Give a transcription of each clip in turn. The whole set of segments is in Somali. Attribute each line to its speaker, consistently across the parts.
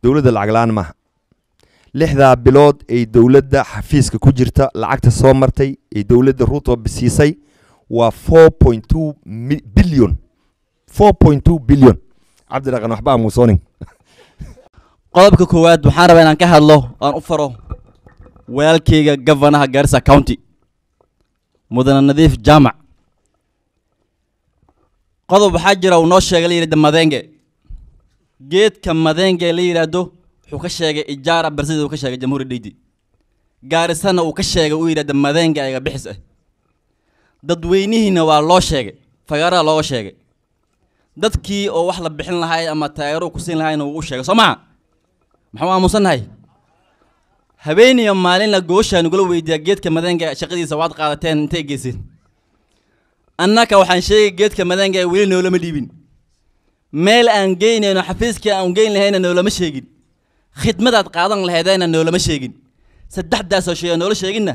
Speaker 1: dawladda lacag la'aan maaha lixdaa bilood ay dawladda xafiiska ku jirta lacagta soo martay ay dawladda Ruto bisiisay waa 4.2 billion 4.2 billion cabdi dhaqan waxba amusoonin
Speaker 2: qodobka koowaad waxaan rabaa inaan ka hadlo aan u faro walaalkayga governor Garissa County mudane Nadiif Jaamac qodob waxaa jira uu noo sheegay la yiraahdo Madenge geedka Madenge la yiraahdo wuxuu ka sheegay ijaara barsida uu ka sheegay jamhuuriyadda Garissana uu ka sheegay uu yiraahdo Madenge ayaga bixis ah dadweynihiina waa loo sheegay fagaara loo sheegay dadkii oo wax la bixin lahaay ama taageero ku siin lahaayna uu sheegay Soomaa maxaa aamusanahay habeeniyo maalin la gooshaan ugu weydiiyay geedka Madenge shaqadiisa waad qaadateen intee geeseen annaka waxaan sheegay geedka Madenge weli noo lama dhiibin meel aan geynayno xafiiska aan geyn lahayna noo lama sheegin khidmadaad qaadan lahaydayna noo lama sheegin saddexdaas oo shay noo la sheegina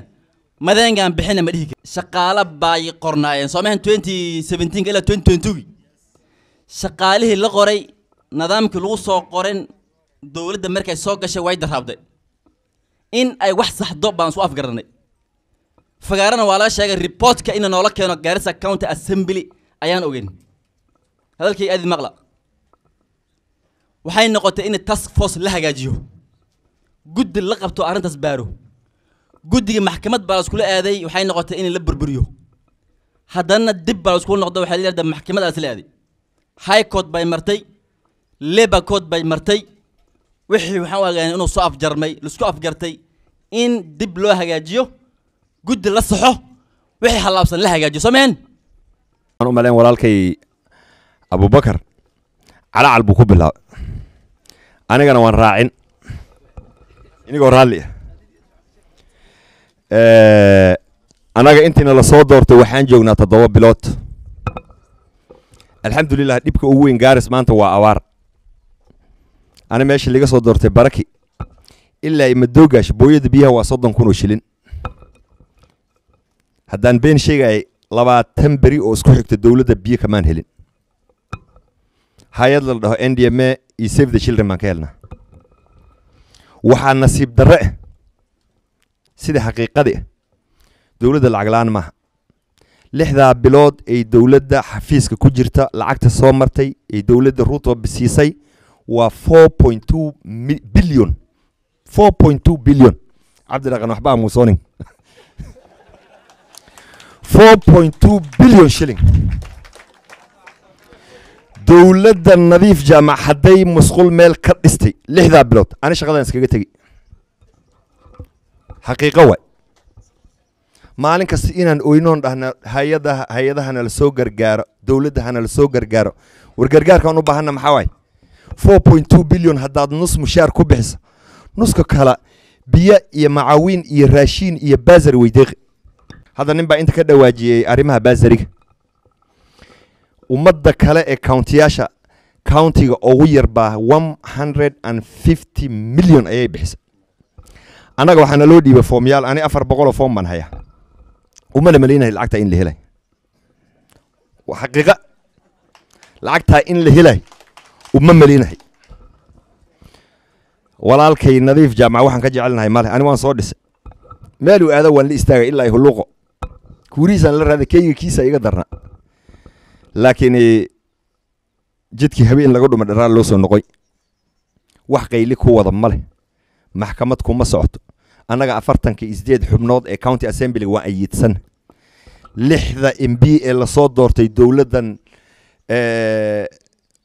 Speaker 2: Madenge aan bixina ma dhihi shaqaale baay qornaayeen Soomaan 2017 ilaa 2022 shaqaalihii la qoray nidaamkii lagu soo qorin dawladda markay soo gashay way darabday in ay wax saxdo baan soo afgaranay fagaarana waa la sheegay reportka in noola keeno Garissa County Assembly ayaan ogeyn hadalkii aad maqla waxay noqotay in task force la hagaajiyo guddi la qabto arintaas baaro guddiga maxkamad baa isku aaday waxay noqotay in la burburiyo haddana dib baa isku noqday waxa la yiraahdaa maxkamadaas la aaday high court bay martay labor court bay martay wixii waxaan ogaanay inuu soo afjarmay isku afgartay in dib loo hagaajiyo guddi la saxo wixii halaabsan la hagaajiyo Soomaan
Speaker 1: aan u maleen walaalkay Abu Bakar calacal buu ku bilaabay anigana waan raacin inigoo raalli anaga intiina la soo doortay waxaan joognaa 7 bilood alxamdulillah dibka ugu weyn Gaaris maanta waa awaar ana meesha laga soo doortay baraki ilaa imadoogash booyada biyaha waa 30,000 shilin haddaan been sheegay 20 beri oo isku xigta dawladda biyo kamaan helin hay'ad la dhaho NDMA iyo Save the Children ma ka helna waxaa nasiib darre sida xaqiiqadii dawladda lacag la'aan maaha lixdaa bilood ay dawladda xafiiska ku jirta lacagta soo martay ay dawladda Ruto bisiisay waa 4.2 billion 4.2 billion cabdi dhaqan waxba amusoonin 4.2 billion shilling dawladda Nadiif Jaamac haday masquul meel ka dhistay lixdaa bilood ani shaqadan iskaga tagay xaqiiqo way maalin kasta inaan oynoon dhahna hay'adaha la soo gargaaro dawladda la soo gargaaro war gargaarkan u baahanna maxaa way 4.2 billion haddaad nus mushaar ku bixiso nuska kala biyo iyo macaawin iyo raashin iyo baasari weydeeq hadda nin baa inta ka dhawaajiyay arrimaha baasariga ummadda kale ee county-yaasha county-ga ugu yar baa 150 million ayay bixisay anaga waxaana loo dhiibay foomyaal ani 400 oo foom baan hayaa uma leeyahay lacagta in la helay وحقيقة لعقتها إن لهلاي ومملينها walaalkay nadiif jaamac waxaan ka jecelnahay male ani waan soo dhisay meel uu aado waan la istaagay ilaa ay huluqo kuuriisan la raaday keyga kiisa iga darna laakiin jidkii habeen laga dhuma dharaa loo soo noqoy wax qayli ku wada male maxkamad kuma socoto anaga 48 xubnood ee county assembly waa ayidsan 6 MP ee la soo doortay dawladan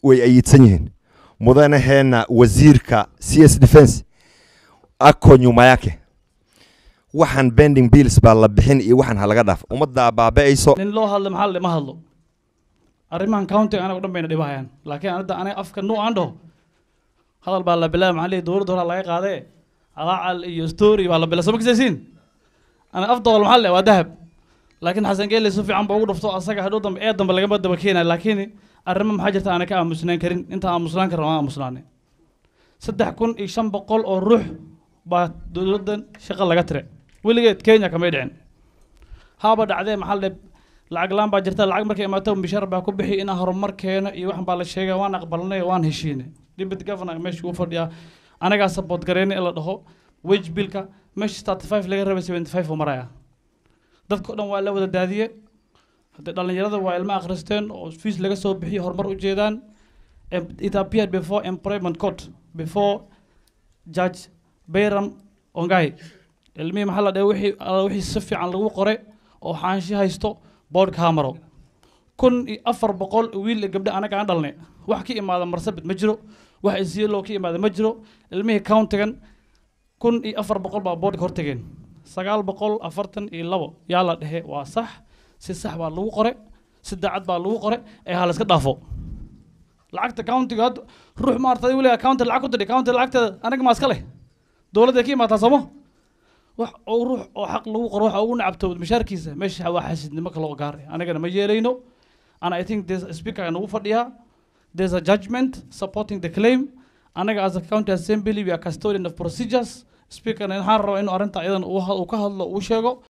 Speaker 1: way ayidsan yihiin mudane heena wasiirka CS defense ako nyuma yake waxan bending bills baa la bixin iyo waxan halaga dhaaf umada baabaayso
Speaker 3: nin loo hadlo maxal ma hadlo arimahan county anagu dhanbayna dhibahayaan laakiin anaga afka noo aandho hadal baa la bilaabay maxalli dawladda hore laga qaaday alaal iyo story baa la bilaabay sababkiisin ana afdal maxal waa dahab laakiin xasan geelle si fiican baa ugu dhufto asaga hadhow dambe ee dambe laga daba keenay laakiin arrimo maxaa jirta aan ka aamusnaan karin inta aamusnaan karo aan aamusnaanay 3500 oo ruux baa dawladdan shaqo laga tiray weligeed Kenya kama dhicin haba dhacday maxal lacag laan baa jirta lacag markay imaato bishar baa ku bixi in horumarkeena iyo wax baa la sheegay waan aqbalnay waan heshiinay deputy governor meesha uu fadhiya anagaa support gareyna in la dhaho wage billka meesha 35 laga rabay 75 oo maraya dadka oo dhan waa la wada daadiye hadda dhalinyarada waa ilmo akhristeen oo fees laga soo bixiyo horumar u jeedaan it appeared before employment court before judge Bayram Ongai ilmihii maxaa la dhahay wixii si fiican lagu qoray oo xaanshi haysto board camera 1400 wiil gabdha anaga aan dhalnay wax ka imaada marsabid ma jiro wax isiilo ka imaada ma jiro ilmihii countigan 1400 baa board hortageen 942 yaa la dhahay waa sax si sax baa lagu qoray si daacad baa lagu qoray ee hal iska dhaafo lacagta countiga ruux ma artay wali account lacag ku diray account lacagta anaga ma iska leh dawladda ka imaata Soomaa wax oo ruux oo xaq lagu qoro waxa ugu nacabto mishaarkiisa meesha waa xasidnimo kala oo gaar ah anagana ma yeelayno and I think this speaker and ugu fadhiya there's a judgment supporting the claim anaga as a county assembly we are custodian of procedures speaker and waxaan rabaa inuu arrinta iyadan uu ka hadlo uu sheego